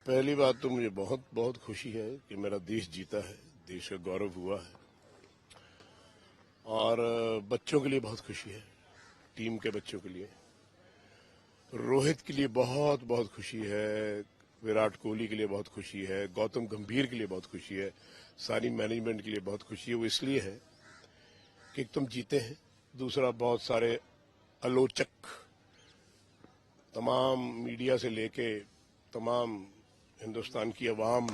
पहली बात तो मुझे बहुत बहुत खुशी है कि मेरा देश जीता है, देश का गौरव हुआ है। और बच्चों के लिए बहुत खुशी है, टीम के बच्चों के लिए। रोहित के लिए बहुत बहुत खुशी है, विराट कोहली के लिए बहुत खुशी है, गौतम गंभीर के लिए बहुत खुशी है, सारी मैनेजमेंट के लिए बहुत खुशी है। वो इसलिए है कि तुम जीते हैं, दूसरा बहुत सारे आलोचक, तमाम मीडिया से लेके तमाम हिंदुस्तान की आवाम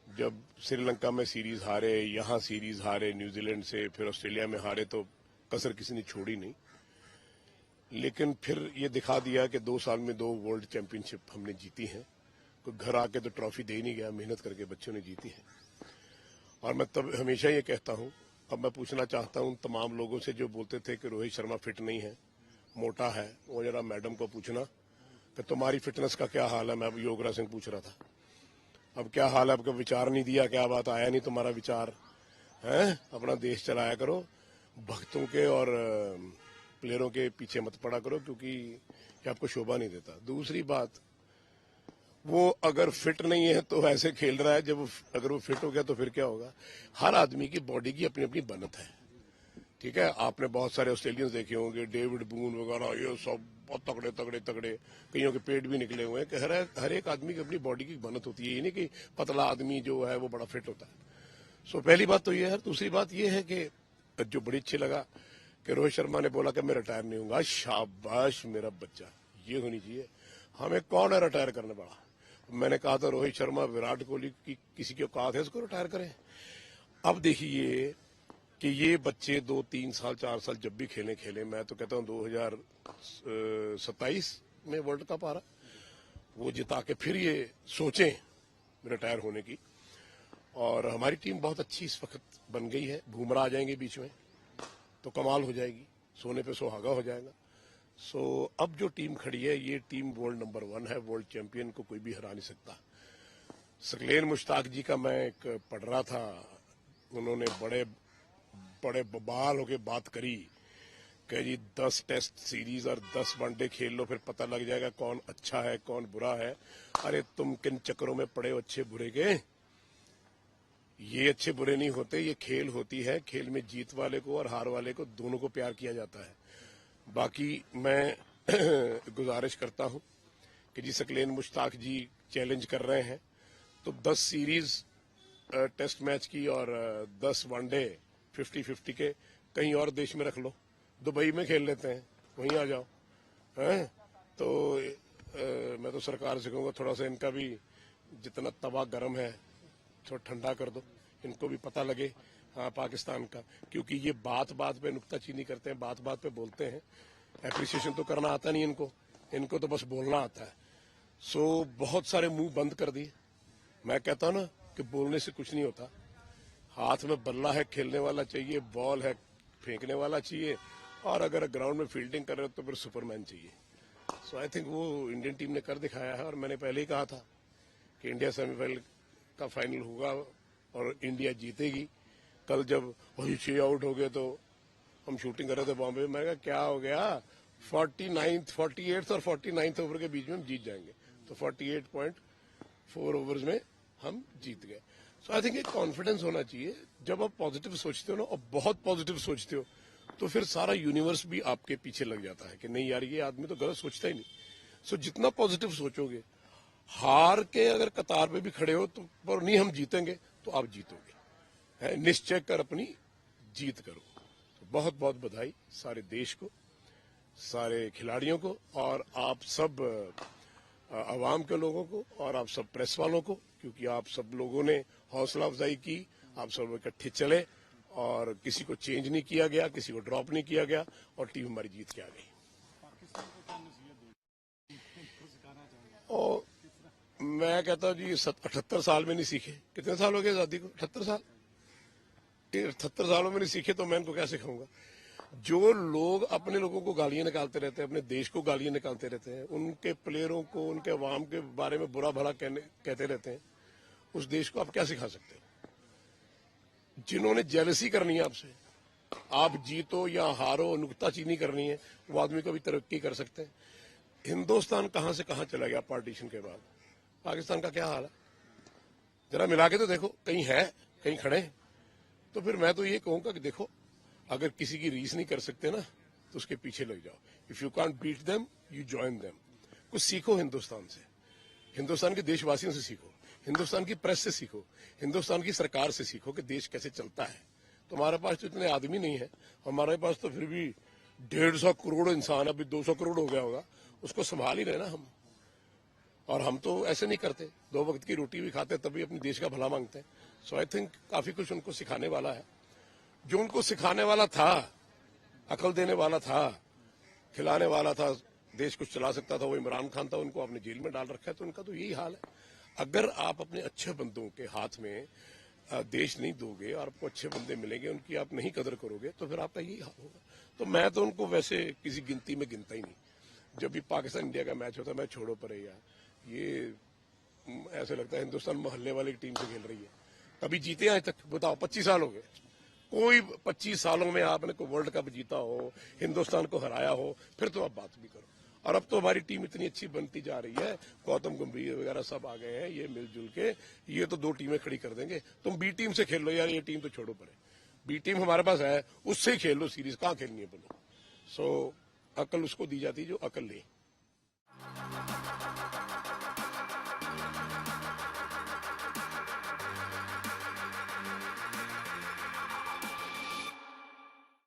जब श्रीलंका में सीरीज हारे, यहां सीरीज हारे न्यूजीलैंड से, फिर ऑस्ट्रेलिया में हारे, तो कसर किसी ने छोड़ी नहीं। लेकिन फिर ये दिखा दिया कि 2 साल में 2 वर्ल्ड चैंपियनशिप हमने जीती हैं। कोई घर आके तो ट्रॉफी दे ही नहीं गया, मेहनत करके बच्चों ने जीती है। और मैं तब हमेशा ये कहता हूं, अब मैं पूछना चाहता हूं तमाम लोगों से जो बोलते थे कि रोहित शर्मा फिट नहीं है, मोटा है, वो जरा मैडम को पूछना कि तुम्हारी फिटनेस का क्या हाल है। मैं अब योगराज सिंह पूछ रहा था, अब क्या हाल है आपका? विचार नहीं दिया, क्या बात, आया नहीं तुम्हारा विचार है? अपना देश चलाया करो, भक्तों के और प्लेयरों के पीछे मत पड़ा करो, क्योंकि ये आपको शोभा नहीं देता। दूसरी बात, वो अगर फिट नहीं है तो ऐसे खेल रहा है, जब अगर वो फिट हो गया तो फिर क्या होगा? हर आदमी की बॉडी की अपनी अपनी बनत है, ठीक है। आपने बहुत सारे ऑस्ट्रेलियंस देखे होंगे, डेविड बून वगैरह, ये सब बहुत तगड़े तगड़े तगड़े, कईयों के पेट भी निकले हुए हैं कि हर एक आदमी की अपनी बॉडी की बनत होती है, ये नहीं कि पतला आदमी जो है वो बड़ा फिट होता है। सो पहली बात तो ये है। दूसरी बात ये है कि जो बड़ी अच्छी लगा कि रोहित शर्मा ने बोला कि मैं रिटायर नहीं हूंगा। शाबाश मेरा बच्चा, ये होनी चाहिए। हमें कौन है रिटायर करने वाला? मैंने कहा था रोहित शर्मा, विराट कोहली की किसी की औकात है उसको रिटायर करें? अब देखिए कि ये बच्चे 2, 3 साल, 4 साल जब भी खेले, मैं तो कहता हूं 2027 में वर्ल्ड कप आ रहा, वो जिता के फिर ये सोचें रिटायर होने की। और हमारी टीम बहुत अच्छी इस वक्त बन गई है। बुमराह आ जाएंगे बीच में तो कमाल हो जाएगी, सोने पे सुहागा हो जाएगा। सो अब जो टीम खड़ी है, ये टीम वर्ल्ड नंबर 1 है, वर्ल्ड चैंपियन को कोई भी हरा नहीं सकता। सकलेन मुश्ताक जी का मैं एक पढ़ रहा था, उन्होंने बड़े बबाल होके बात करी कि जी 10 टेस्ट सीरीज और 10 वनडे खेल लो, फिर पता लग जाएगा कौन अच्छा है कौन बुरा है। अरे तुम किन चक्करों में पड़े हो अच्छे बुरे के? ये अच्छे बुरे नहीं होते, ये खेल होती है। खेल में जीत वाले को और हार वाले को दोनों को प्यार किया जाता है। बाकी मैं गुजारिश करता हूं कि जी सकलेन मुश्ताक जी चैलेंज कर रहे हैं तो 10 सीरीज टेस्ट मैच की और 10 वनडे 50-50 के कहीं और देश में रख लो, दुबई में खेल लेते हैं, वहीं आ जाओ हैं। तो मैं तो सरकार से कहूँगा थोड़ा सा इनका भी जितना तवा गर्म है थोड़ा ठंडा कर दो, इनको भी पता लगे हाँ पाकिस्तान का। क्योंकि ये बात बात पे नुक्ताचीनी करते हैं, बात बात पे बोलते हैं, एप्रिसिएशन तो करना आता नहीं इनको तो बस बोलना आता है। सो बहुत सारे मुंह बंद कर दिए। मैं कहता हूं ना कि बोलने से कुछ नहीं होता। हाथ में बल्ला है, खेलने वाला चाहिए, बॉल है, फेंकने वाला चाहिए, और अगर ग्राउंड में फील्डिंग कर रहे हो तो फिर सुपरमैन चाहिए। सो आई थिंक वो इंडियन टीम ने कर दिखाया है। और मैंने पहले ही कहा था कि इंडिया सेमीफाइनल का फाइनल होगा और इंडिया जीतेगी। कल जब 6 आउट हो गए तो हम शूटिंग कर रहे थे बॉम्बे में, मैं कहा क्या हो गया, 48th और 49th ओवर के बीच में हम जीत जाएंगे। तो 48.4 ओवर्स में हम जीत गए। सो आई थिंक एक कॉन्फिडेंस होना चाहिए। जब आप पॉजिटिव सोचते हो ना, और बहुत पॉजिटिव सोचते हो, तो फिर सारा यूनिवर्स भी आपके पीछे लग जाता है कि नहीं यार ये आदमी तो गलत सोचता ही नहीं। सो जितना पॉजिटिव सोचोगे, हार के अगर कतार पे भी खड़े हो तो पर नहीं हम जीतेंगे, तो आप जीतोगे। निश्चय कर अपनी जीत करो। तो बहुत बहुत बधाई सारे देश को, सारे खिलाड़ियों को, और आप सब आवाम के लोगों को, और आप सब प्रेस वालों को, क्योंकि आप सब लोगों ने हौसला अफजाई की। आप सब इकट्ठे चले और किसी को चेंज नहीं किया गया, किसी को ड्रॉप नहीं किया गया, और टीम हमारी जीत के आ गई। और मैं कहता हूँ जी 78 साल में नहीं सीखे। कितने साल हो गए आजादी को? 78 साल। 78 सालों में नहीं सीखे तो मैं इनको क्या सिखाऊंगा? जो लोग अपने लोगों को गालियां निकालते रहते हैं, अपने देश को गालियां निकालते रहते हैं, उनके प्लेयरों को, उनके अवाम के बारे में बुरा भला कहते रहते हैं, उस देश को आप क्या सिखा सकते हो? जिन्होंने जेलसी करनी है आपसे, आप जीतो या हारो, नुक्ताचीनी करनी है, वो आदमी कभी तरक्की कर सकते हैं? हिंदुस्तान कहां से कहां चला गया पार्टीशन के बाद। पाकिस्तान का क्या हाल है, जरा मिला के तो देखो, कहीं है, कहीं खड़े हैं। तो फिर मैं तो ये कहूंगा कि देखो, अगर किसी की रीस नहीं कर सकते ना तो उसके पीछे लग जाओ। If you can't beat them you join them. कुछ सीखो हिंदुस्तान से, हिंदुस्तान के देशवासियों से सीखो, हिंदुस्तान की प्रेस से सीखो, हिंदुस्तान की सरकार से सीखो कि देश कैसे चलता है। तुम्हारे पास तो इतने आदमी नहीं है, हमारे पास तो फिर भी 150 करोड़ इंसान, अभी 200 करोड़ हो गया होगा, उसको संभाल ही रहे ना हम। और हम तो ऐसे नहीं करते, 2 वक्त की रोटी भी खाते तभी अपने देश का भला मांगते हैं। सो आई थिंक काफी कुछ उनको सिखाने वाला है। जो उनको सिखाने वाला था, अकल देने वाला था, खिलाने वाला था, देश को चला सकता था, वो इमरान खान था, उनको आपने जेल में डाल रखा है। तो उनका तो यही हाल है। अगर आप अपने अच्छे बंदों के हाथ में देश नहीं दोगे और आपको अच्छे बंदे मिलेंगे, उनकी आप नहीं कदर करोगे, तो फिर आपका यही हाल होगा। तो मैं तो उनको वैसे किसी गिनती में गिनता ही नहीं। जब भी पाकिस्तान इंडिया का मैच होता है, मैं छोड़ो परे यार, ये ऐसे लगता है हिंदुस्तान मोहल्ले वाली टीम से खेल रही है। कभी जीते आज तक बताओ? 25 साल हो गए। कोई 25 सालों में आपने कोई वर्ल्ड कप जीता हो, हिंदुस्तान को हराया हो, फिर तो आप बात भी करो। और अब तो हमारी टीम इतनी अच्छी बनती जा रही है, गौतम गंभीर वगैरह सब आ गए हैं, ये मिलजुल के ये तो 2 टीमें खड़ी कर देंगे। तुम बी टीम से खेल लो यार, ये टीम तो छोड़ो पड़े। बी टीम हमारे पास है, उससे ही खेल लो सीरीज, कहाँ खेलनी है बोलो। सो अकल उसको दी जाती है जो अकल ले।